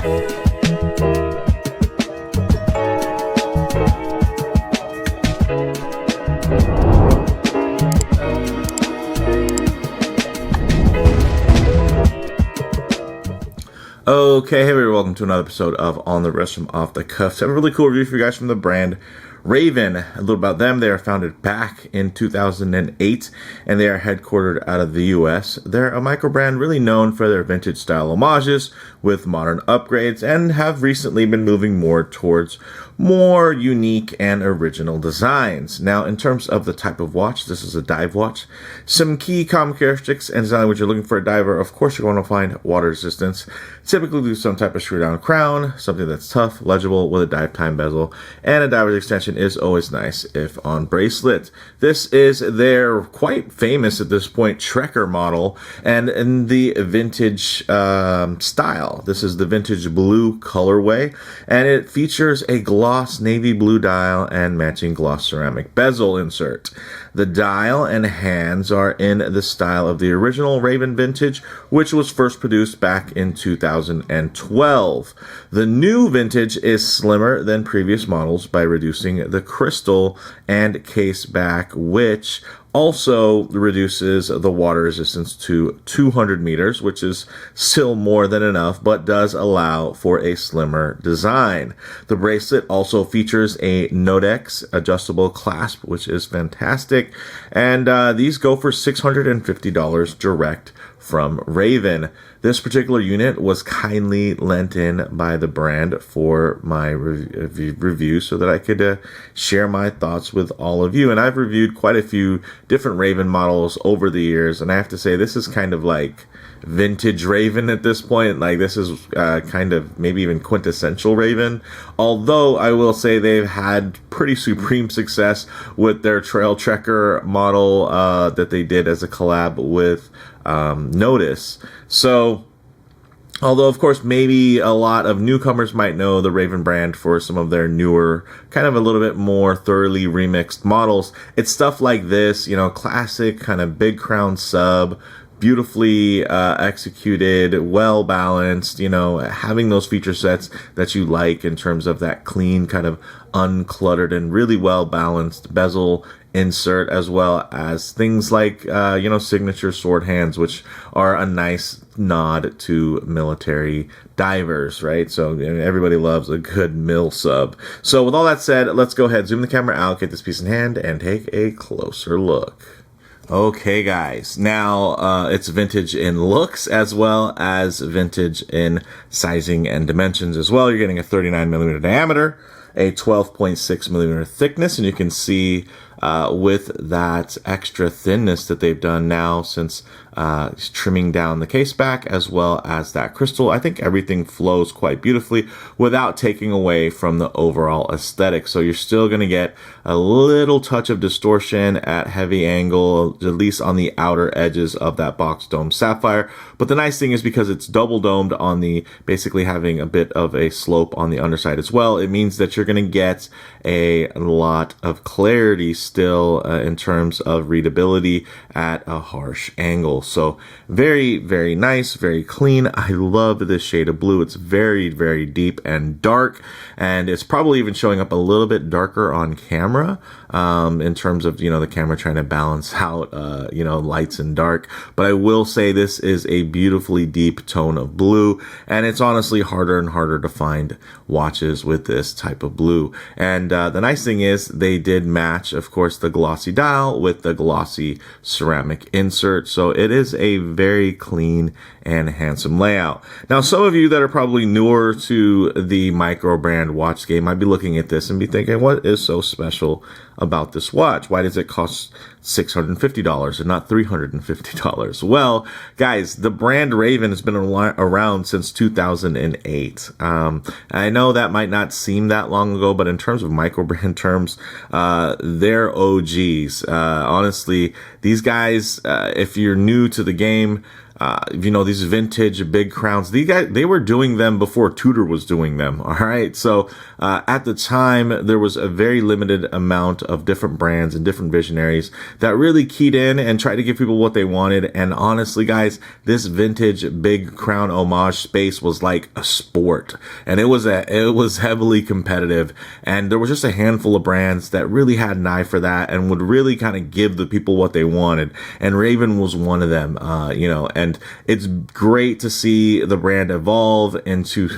Okay, hey everybody, welcome to another episode of On the Wrist from Off the Cuffs. I have a really cool review for you guys from the brand Raven. A little about them. They are founded back in 2008 and they are headquartered out of the US. They're a micro brand really known for their vintage style homages with modern upgrades and have recently been moving more towards more unique and original designs. Now, in terms of the type of watch, this is a dive watch. Some key common characteristics and design when you're looking for a diver, of course, you're going to find water resistance. Typically do some type of screw down crown, something that's tough, legible with a dive time bezel, and a diver's extension is always nice if on bracelet. This is their quite famous at this point Trekker model, and in the vintage style. This is the vintage blue colorway, and it features a gloss navy blue dial and matching gloss ceramic bezel insert. The dial and hands are in the style of the original Raven vintage, which was first produced back in 2012. The new vintage is slimmer than previous models by reducing the crystal and case back, which also reduces the water resistance to 200 meters, which is still more than enough, but does allow for a slimmer design. The bracelet also features a Nodex adjustable clasp, which is fantastic. And these go for $650 direct from Raven. This particular unit was kindly lent in by the brand for my review so that I could share my thoughts with all of you. And I've reviewed quite a few different Raven models over the years, and I have to say this is kind of like vintage Raven at this point. Like, this is kind of maybe even quintessential Raven, although I will say they've had pretty supreme success with their Trail Trekker model that they did as a collab with Notice. So although, of course, maybe a lot of newcomers might know the Raven brand for some of their newer, kind of a little bit more thoroughly remixed models, it's stuff like this, you know, classic kind of big crown sub, beautifully executed, well balanced, you know, having those feature sets that you like in terms of that clean, kind of uncluttered and really well balanced bezel insert, as well as things like signature sword hands, which are a nice nod to military divers, right? So everybody loves a good mill sub. So with all that said, let's go ahead, zoom the camera out, get this piece in hand, and take a closer look. Okay, guys, now it's vintage in looks as well as vintage in sizing and dimensions as well. You're getting a 39 millimeter diameter, a 12.6 millimeter thickness, and you can see with that extra thinness that they've done now since trimming down the case back as well as that crystal, I think everything flows quite beautifully without taking away from the overall aesthetic. So you're still going to get a little touch of distortion at heavy angle, at least on the outer edges of that box dome sapphire. But the nice thing is, because it's double domed on the, basically having a bit of a slope on the underside as well, it means that you're going to get a lot of clarity still in terms of readability at a harsh angle. So very, very nice, very clean. I love this shade of blue. It's very, very deep and dark, and it's probably even showing up a little bit darker on camera in terms of, the camera trying to balance out, lights and dark. But I will say this is a beautifully deep tone of blue, and it's honestly harder and harder to find watches with this type of blue. And the nice thing is they did match, of course, the glossy dial with the glossy ceramic insert. So it is a very clean and handsome layout. Now, some of you that are probably newer to the micro brand watch game might be looking at this and be thinking, what is so special about this watch? Why does it cost $650 and not $350? Well, guys, the brand Raven has been around since 2008. I know that might not seem that long ago, but in terms of micro brand terms, they're OGs. Honestly, these guys, if you're new to the game, these vintage big crowns. These guys, they were doing them before Tudor was doing them. All right. So at the time, there was a very limited amount of different brands and different visionaries that really keyed in and tried to give people what they wanted. And honestly, guys, this vintage big crown homage space was like a sport, and it was heavily competitive. And there was just a handful of brands that really had an eye for that and would really kind of give the people what they wanted. And Raven was one of them, and it's great to see the brand evolve into,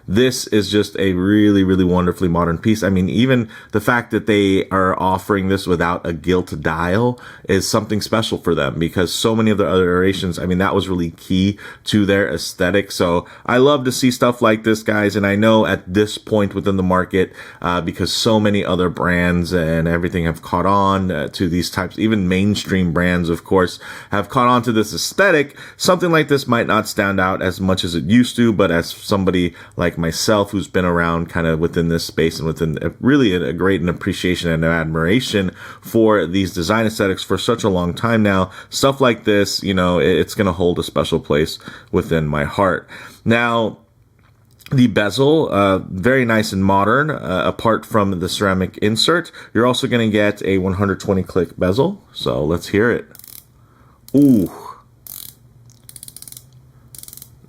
this is just a really, really wonderfully modern piece. Even the fact that they are offering this without a gilt dial is something special for them, because so many of their other iterations, that was really key to their aesthetic. So I love to see stuff like this, guys. And I know at this point within the market, because so many other brands and everything have caught on to these types, even mainstream brands, of course, have caught on to this aesthetic. Something like this might not stand out as much as it used to, but as somebody like myself who's been around kind of within this space and within really a great an appreciation and admiration for these design aesthetics for such a long time now, stuff like this, it's going to hold a special place within my heart. Now, the bezel, very nice and modern. Apart from the ceramic insert, you're also going to get a 120 click bezel. So let's hear it. Ooh.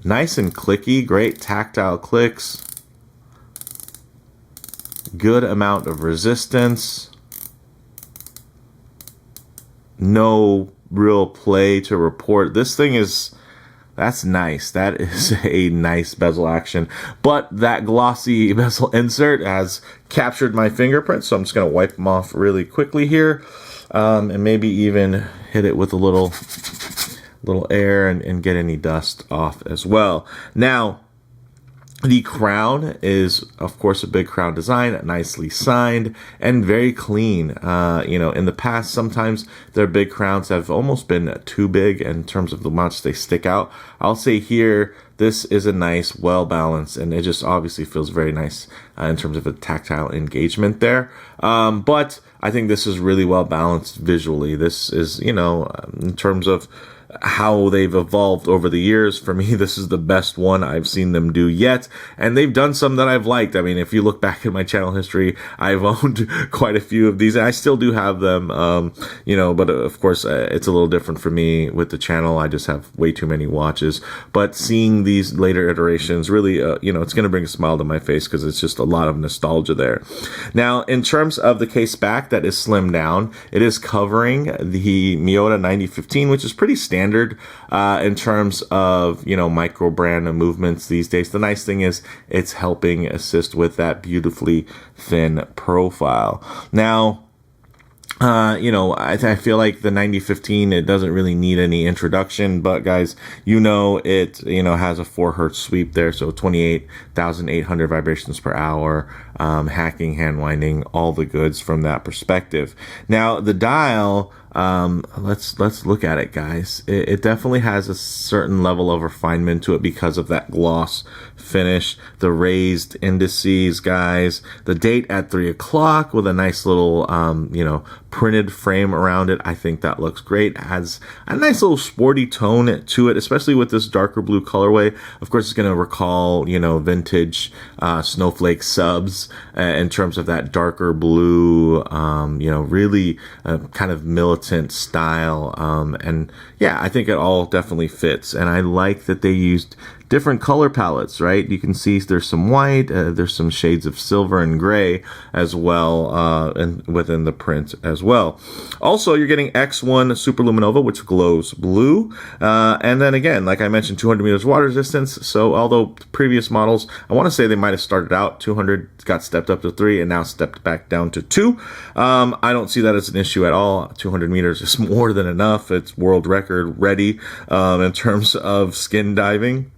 Nice and clicky, great tactile clicks. Good amount of resistance. No real play to report. This thing that's nice. That is a nice bezel action. But that glossy bezel insert has captured my fingerprint, so I'm just going to wipe them off really quickly here. And maybe even hit it with a little air and get any dust off as well. Now, the crown is, of course, a big crown design, nicely signed and very clean. In the past, sometimes their big crowns have almost been too big in terms of the amounts they stick out. I'll say here, this is a nice, well-balanced, and it just obviously feels very nice in terms of a tactile engagement there. But I think this is really well-balanced visually. This is, in terms of how they've evolved over the years, for me, this is the best one I've seen them do yet. And they've done some that I've liked. If you look back at my channel history, I've owned quite a few of these, and I still do have them, but of course, it's a little different for me with the channel. I just have way too many watches. But seeing these later iterations, really, it's going to bring a smile to my face, because it's just a lot of nostalgia there. Now, in terms of the case back, that is slimmed down. It is covering the Miyota 9015, which is pretty standard in terms of micro brand movements these days. The nice thing is it's helping assist with that beautifully thin profile. Now, I feel like the 9015, it doesn't really need any introduction, but guys, it, has a 4 hertz sweep there. So 28,800 vibrations per hour, hacking, hand winding, all the goods from that perspective. Now the dial, let's look at it, guys. It definitely has a certain level of refinement to it because of that gloss finish, the raised indices, guys, the date at 3 o'clock with a nice little, printed frame around it. I think that looks great. It has a nice little sporty tone to it, especially with this darker blue colorway. Of course, it's going to recall, vintage, snowflake subs in terms of that darker blue, really kind of militant style. And yeah, I think it all definitely fits. And I like that they used different color palettes, right? You can see there's some white, there's some shades of silver and gray as well, and within the print as well. Also, you're getting X1 Superluminova, which glows blue. And then again, like I mentioned, 200 meters water resistance. So although previous models, I want to say they might have started out 200, got stepped up to 3, and now stepped back down to 2. I don't see that as an issue at all. 200 meters is more than enough. It's world record ready in terms of skin diving.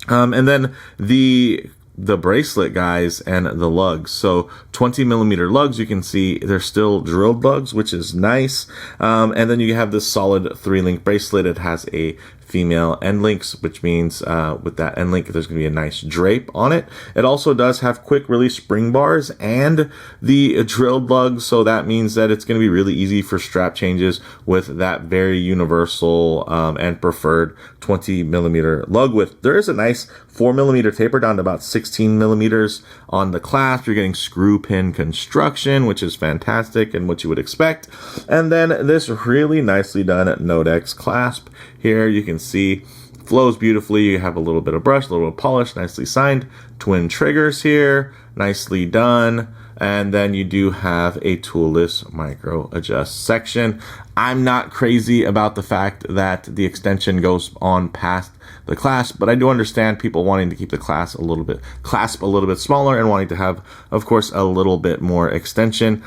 And then the bracelet, guys, and the lugs. So 20 millimeter lugs, you can see they're still drilled lugs, which is nice. And then you have this solid 3-link bracelet. It has a female end links, which means with that end link, there's going to be a nice drape on it. It also does have quick release spring bars and the drilled lug, so that means that it's going to be really easy for strap changes with that very universal and preferred 20 millimeter lug width. There is a nice 4 millimeter taper down to about 16 millimeters on the clasp. You're getting screw pin construction, which is fantastic and what you would expect. And then this really nicely done Nodex clasp here, you can see flows beautifully. You have a little bit of brush, a little bit of polish, nicely signed. Twin triggers here, nicely done. And then you do have a toolless micro adjust section. I'm not crazy about the fact that the extension goes on past the clasp, but I do understand people wanting to keep the clasp a little bit smaller and wanting to have, of course, a little bit more extension.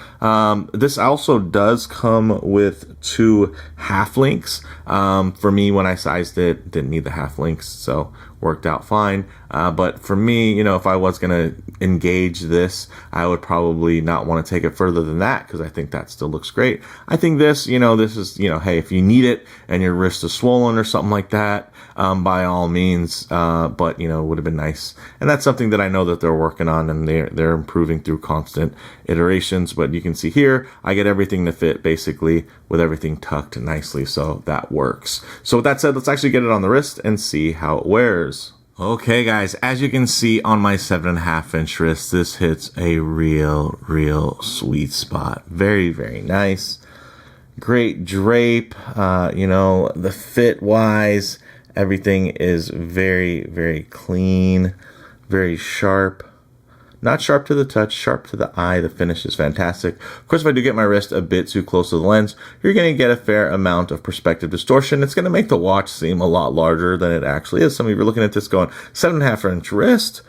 This also does come with 2 half links. For me, when I sized it, didn't need the half links, so worked out fine. But for me, you know, if I was going to engage this, I would probably not want to take it further than that because I think that still looks great. I think this, you know, this is, you know, hey, if you need it and your wrist is swollen or something like that, by all means, but, you know, it would have been nice. And that's something that I know that they're working on and they're improving through constant iterations. But you can see here, I get everything to fit basically with everything tucked nicely. So that works. So with that said, let's actually get it on the wrist and see how it wears. Okay guys, as you can see on my 7.5 inch wrist, this hits a real sweet spot. Very, very nice. Great drape, you know, the fit wise, everything is very, very clean, very sharp. Not sharp to the touch, sharp to the eye. The finish is fantastic. Of course, if I do get my wrist a bit too close to the lens, you're going to get a fair amount of perspective distortion. It's going to make the watch seem a lot larger than it actually is. Some of you are looking at this going, 7.5 inch wrist,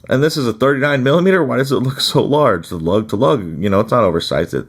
and this is a 39 millimeter. Why does it look so large? The lug to lug, you know, it's not oversized at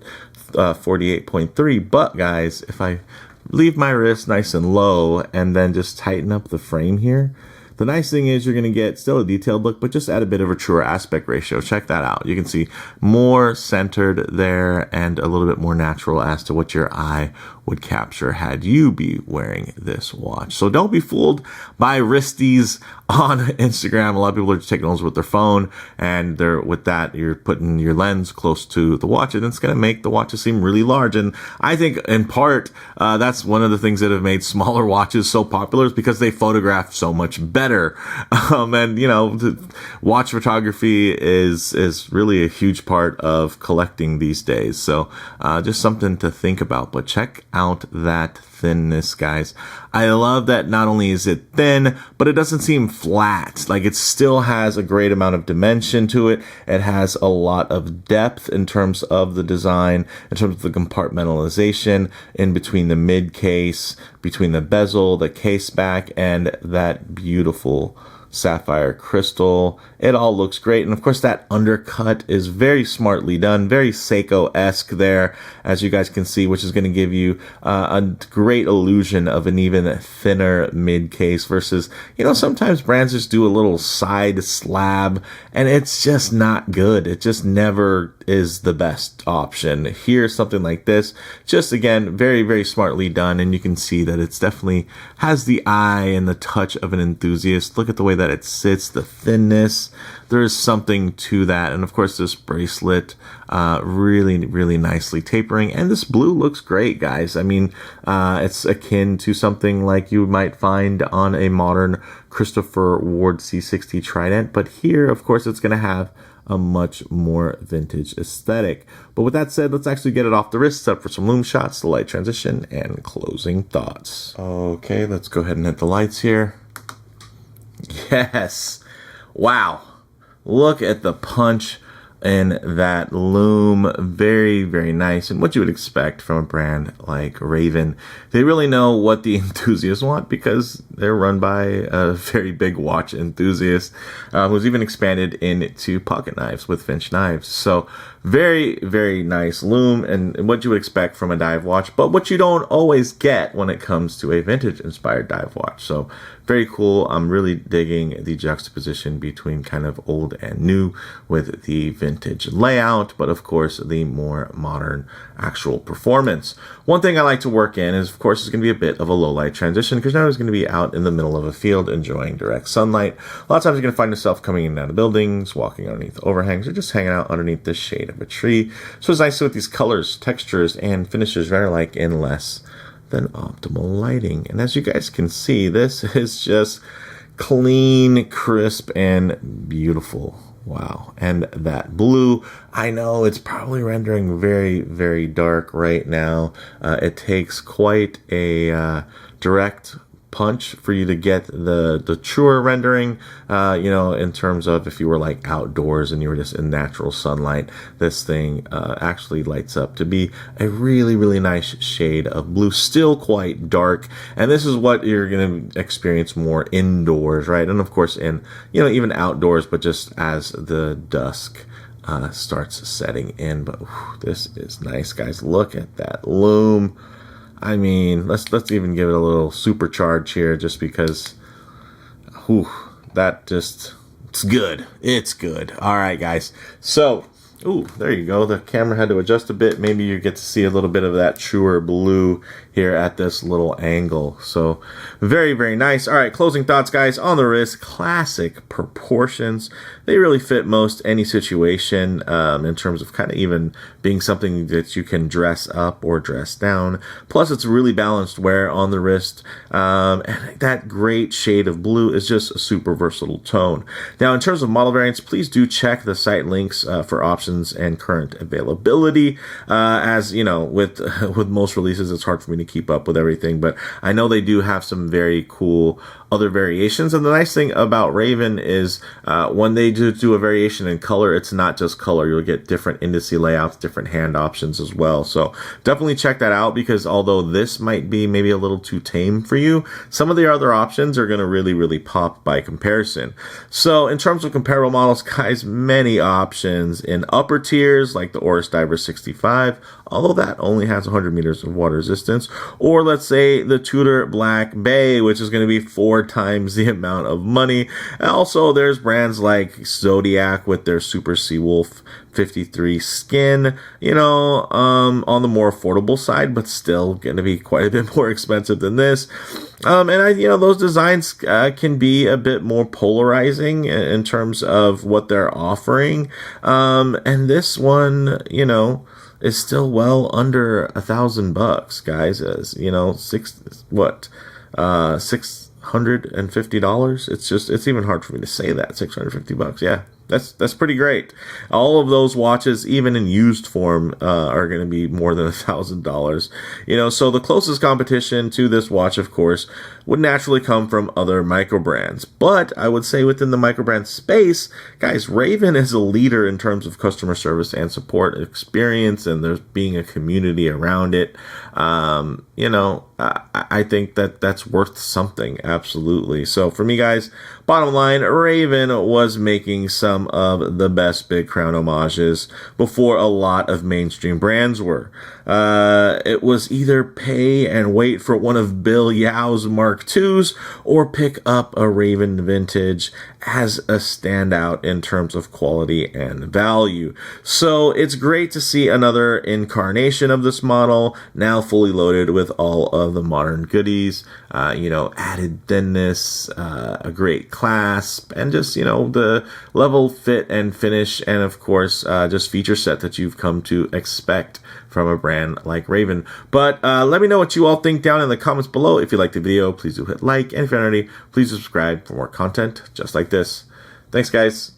48.3. But guys, if I leave my wrist nice and low and then just tighten up the frame here, the nice thing is you're going to get still a detailed look, but just add a bit of a truer aspect ratio. Check that out. You can see more centered there and a little bit more natural as to what your eye would capture had you be wearing this watch. So don't be fooled by wristies on Instagram. A lot of people are just taking those with their phone, and they're with that you're putting your lens close to the watch, and it's going to make the watches seem really large. And I think in part that's one of the things that have made smaller watches so popular is because they photograph so much better. And you know, watch photography is really a huge part of collecting these days. So just something to think about. But check out that thinness, guys. I love that not only is it thin, but it doesn't seem flat. Like, it still has a great amount of dimension to it. It has a lot of depth in terms of the design, in terms of the compartmentalization in between the mid case, between the bezel, the case back, and that beautiful sapphire crystal. It all looks great. And of course, that undercut is very smartly done, very Seiko-esque there, as you guys can see, which is going to give you a great illusion of an even thinner mid case versus, you know, sometimes brands just do a little side slab and it's just not good. It just never is the best option. Here's something like this, just again, very, very smartly done. And you can see that it's definitely has the eye and the touch of an enthusiast. Look at the way that it sits, the thinness. There is something to that. And of course, this bracelet, really, really nicely tapering. And this blue looks great, guys. I mean, it's akin to something like you might find on a modern Christopher Ward C60 Trident. But here, of course, it's going to have a much more vintage aesthetic. But with that said, let's actually get it off the wrist, up for some lume shots, the light transition, and closing thoughts. Okay, let's go ahead and hit the lights here. Yes. Wow. Look at the punch in that lume. Very, very nice. And what you would expect from a brand like Raven. They really know what the enthusiasts want because they're run by a very big watch enthusiast who's even expanded into pocket knives with Finch knives. So very, very nice lume and what you would expect from a dive watch, but what you don't always get when it comes to a vintage inspired dive watch. So very cool. I'm really digging the juxtaposition between kind of old and new with the vintage layout, but of course the more modern actual performance. One thing I like to work in is, of course, it's going to be a bit of a low light transition because now it's going to be out in the middle of a field enjoying direct sunlight. A lot of times you're going to find yourself coming in and out of buildings, walking underneath overhangs, or just hanging out underneath the shade of a tree. So it's nice with these colors, textures, and finishes that are like in less than optimal lighting. And as you guys can see, this is just clean, crisp, and beautiful. Wow. And that blue, I know it's probably rendering very, very dark right now. It takes quite a direct punch for you to get the truer rendering, in terms of if you were like outdoors and you were just in natural sunlight. This thing actually lights up to be a really, really nice shade of blue, still quite dark. And this is what you're going to experience more indoors, right? And of course in, even outdoors, but just as the dusk starts setting in. But this is nice, guys. Look at that lume. I mean, let's even give it a little supercharge here, just because, it's good. It's good. All right, guys. So, there you go. The camera had to adjust a bit. Maybe you get to see a little bit of that truer blue here at this little angle. So very, very nice. All right, closing thoughts, guys, on the wrist. Classic proportions. They really fit most any situation in terms of kind of even being something that you can dress up or dress down. Plus, it's really balanced wear on the wrist. And that great shade of blue is just a super versatile tone. Now, in terms of model variants, please do check the site links for options and current availability. As you know, with most releases, it's hard for me to keep up with everything, but I know they do have some very cool other variations. And the nice thing about Raven is when they do a variation in color, it's not just color. You'll get different indice layouts, different hand options as well. So definitely check that out, because although this might be maybe a little too tame for you, some of the other options are going to really, really pop by comparison. So in terms of comparable models, guys, many options in upper tiers like the Oris Diver 65, although that only has 100 meters of water resistance, or let's say the Tudor Black Bay, which is going to be 4 times the amount of money. And also there's brands like Zodiac with their Super Seawolf 53 skin, on the more affordable side, but still going to be quite a bit more expensive than this. And those designs can be a bit more polarizing in terms of what they're offering. And this one, is still well under $1,000, guys. As $650. It's even hard for me to say that. $650. Yeah. That's pretty great. All of those watches, even in used form, are going to be more than $1,000. So the closest competition to this watch, of course, would naturally come from other micro brands. But I would say within the micro brand space, guys, Raven is a leader in terms of customer service and support experience, and there's being a community around it. I think that's worth something. Absolutely. So for me, guys, bottom line, Raven was making some of the best Big Crown homages before a lot of mainstream brands were. It was either pay and wait for one of Bill Yao's Mark IIs or pick up a Raven Vintage as a standout in terms of quality and value. So it's great to see another incarnation of this model, now fully loaded with all of the modern goodies, added thinness, a great clasp, and just, the level, fit, and finish, and of course, just feature set that you've come to expect from a brand like Raven. But let me know what you all think down in the comments below. If you liked the video, please do hit like, and if you're not already, please subscribe for more content just like this. Thanks, guys.